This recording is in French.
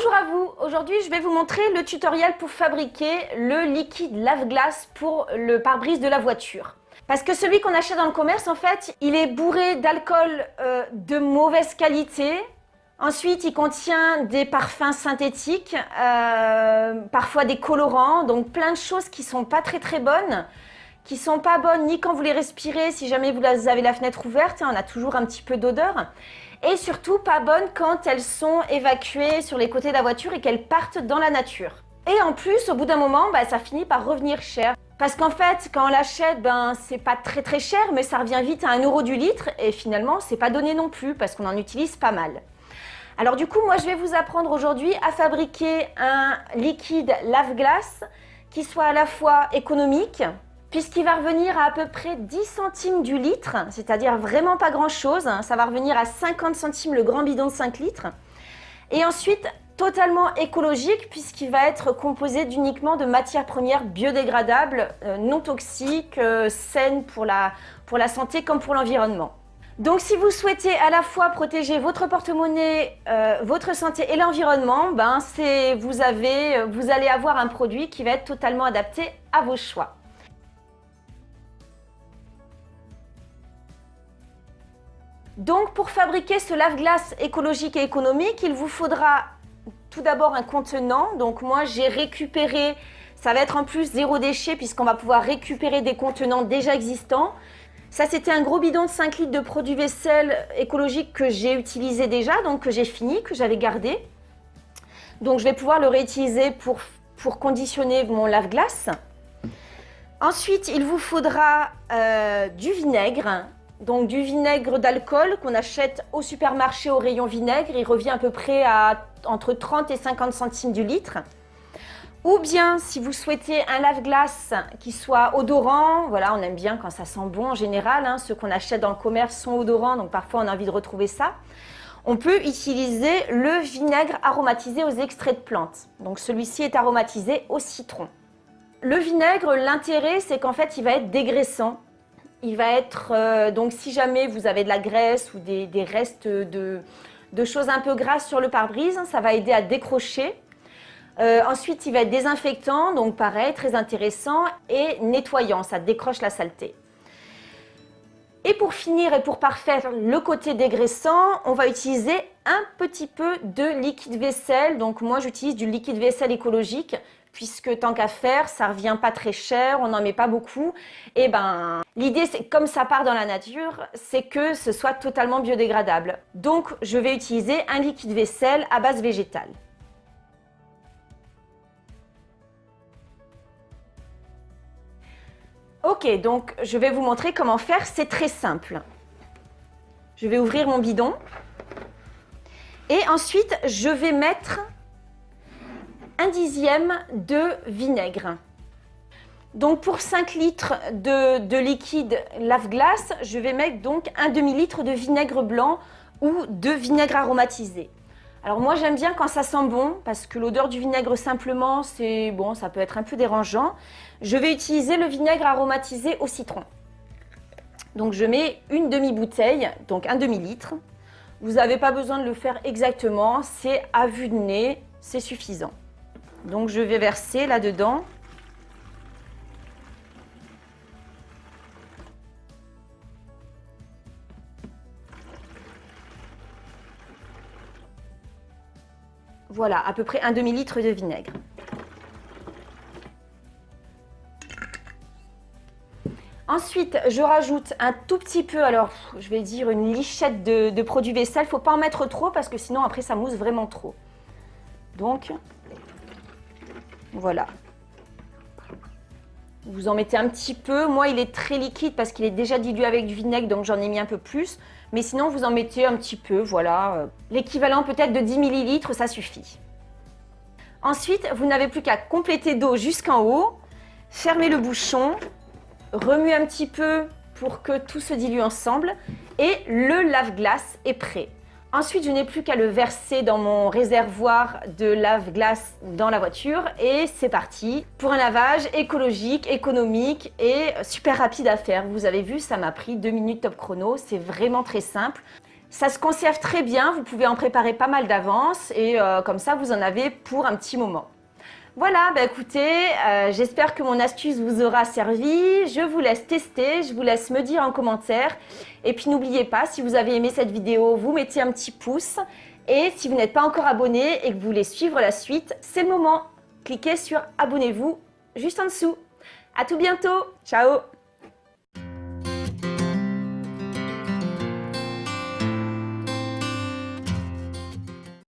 Bonjour à vous, aujourd'hui je vais vous montrer le tutoriel pour fabriquer le liquide lave-glace pour le pare-brise de la voiture. Parce que celui qu'on achète dans le commerce, en fait, il est bourré d'alcool de mauvaise qualité. Ensuite, il contient des parfums synthétiques, parfois des colorants, donc plein de choses qui sont pas très bonnes, qui sont pas bonnes ni quand vous les respirez, si jamais vous avez la fenêtre ouverte, on a toujours un petit peu d'odeur. Et surtout pas bonnes quand elles sont évacuées sur les côtés de la voiture et qu'elles partent dans la nature. Et en plus, au bout d'un moment, ça finit par revenir cher. Parce qu'en fait, quand on l'achète, c'est pas très cher, mais ça revient vite à 1 € du litre. Et finalement, c'est pas donné non plus, parce qu'on en utilise pas mal. Alors du coup, moi, je vais vous apprendre aujourd'hui à fabriquer un liquide lave-glace qui soit à la fois économique, puisqu'il va revenir à peu près 10 centimes du litre, c'est-à-dire vraiment pas grand-chose. Ça va revenir à 50 centimes le grand bidon de 5 litres. Et ensuite, totalement écologique, puisqu'il va être composé uniquement de matières premières biodégradables, non toxiques, saines pour la santé comme pour l'environnement. Donc si vous souhaitez à la fois protéger votre porte-monnaie, votre santé et l'environnement, vous allez avoir un produit qui va être totalement adapté à vos choix. Donc pour fabriquer ce lave-glace écologique et économique, il vous faudra tout d'abord un contenant. Donc moi j'ai récupéré, ça va être en plus 0 déchet puisqu'on va pouvoir récupérer des contenants déjà existants. Ça c'était un gros bidon de 5 litres de produit vaisselle écologique que j'ai utilisé déjà, donc que j'ai fini, que j'avais gardé. Donc je vais pouvoir le réutiliser pour conditionner mon lave-glace. Ensuite il vous faudra du vinaigre. Donc du vinaigre d'alcool qu'on achète au supermarché au rayon vinaigre, il revient à peu près à entre 30 et 50 centimes du litre. Ou bien si vous souhaitez un lave-glace qui soit odorant, voilà, on aime bien quand ça sent bon en général, ceux qu'on achète dans le commerce sont odorants, donc parfois on a envie de retrouver ça. On peut utiliser le vinaigre aromatisé aux extraits de plantes. Donc celui-ci est aromatisé au citron. Le vinaigre, l'intérêt c'est qu'en fait il va être dégraissant. Il va être, donc si jamais vous avez de la graisse ou des restes de choses un peu grasses sur le pare-brise, ça va aider à décrocher. Ensuite, il va être désinfectant, donc pareil, très intéressant, et nettoyant, ça décroche la saleté. Et pour finir et pour parfaire le côté dégraissant, on va utiliser un petit peu de liquide vaisselle. Donc moi, j'utilise du liquide vaisselle écologique, puisque tant qu'à faire, ça revient pas très cher, on n'en met pas beaucoup. Et l'idée, c'est comme ça part dans la nature, c'est que ce soit totalement biodégradable. Donc, je vais utiliser un liquide vaisselle à base végétale. Ok, donc je vais vous montrer comment faire, c'est très simple. Je vais ouvrir mon bidon. Et ensuite, je vais mettre 1/10 de vinaigre. Donc pour 5 litres de liquide lave-glace, je vais mettre donc un demi-litre de vinaigre blanc ou de vinaigre aromatisé. Alors moi j'aime bien quand ça sent bon, parce que l'odeur du vinaigre simplement, c'est bon, ça peut être un peu dérangeant. Je vais utiliser le vinaigre aromatisé au citron. Donc je mets une demi-bouteille, donc un demi-litre. Vous n'avez pas besoin de le faire exactement, c'est à vue de nez, c'est suffisant. Donc je vais verser là-dedans. Voilà, à peu près un demi-litre de vinaigre. Ensuite, je rajoute un tout petit peu, alors je vais dire une lichette de produit vaisselle. Il ne faut pas en mettre trop parce que sinon après ça mousse vraiment trop. Donc, voilà. Vous en mettez un petit peu. Moi, il est très liquide parce qu'il est déjà dilué avec du vinaigre, donc j'en ai mis un peu plus. Mais sinon, vous en mettez un petit peu, voilà. L'équivalent peut-être de 10 ml, ça suffit. Ensuite, vous n'avez plus qu'à compléter d'eau jusqu'en haut. Fermez le bouchon. Remuez un petit peu pour que tout se dilue ensemble. Et le lave-glace est prêt. Ensuite, je n'ai plus qu'à le verser dans mon réservoir de lave-glace dans la voiture et c'est parti pour un lavage écologique, économique et super rapide à faire. Vous avez vu, ça m'a pris 2 minutes top chrono, c'est vraiment très simple. Ça se conserve très bien, vous pouvez en préparer pas mal d'avance et comme ça vous en avez pour un petit moment. Voilà, bah écoutez, j'espère que mon astuce vous aura servi. Je vous laisse tester, je vous laisse me dire en commentaire. Et puis n'oubliez pas, si vous avez aimé cette vidéo, vous mettez un petit pouce. Et si vous n'êtes pas encore abonné et que vous voulez suivre la suite, c'est le moment. Cliquez sur abonnez-vous juste en dessous. À tout bientôt, ciao!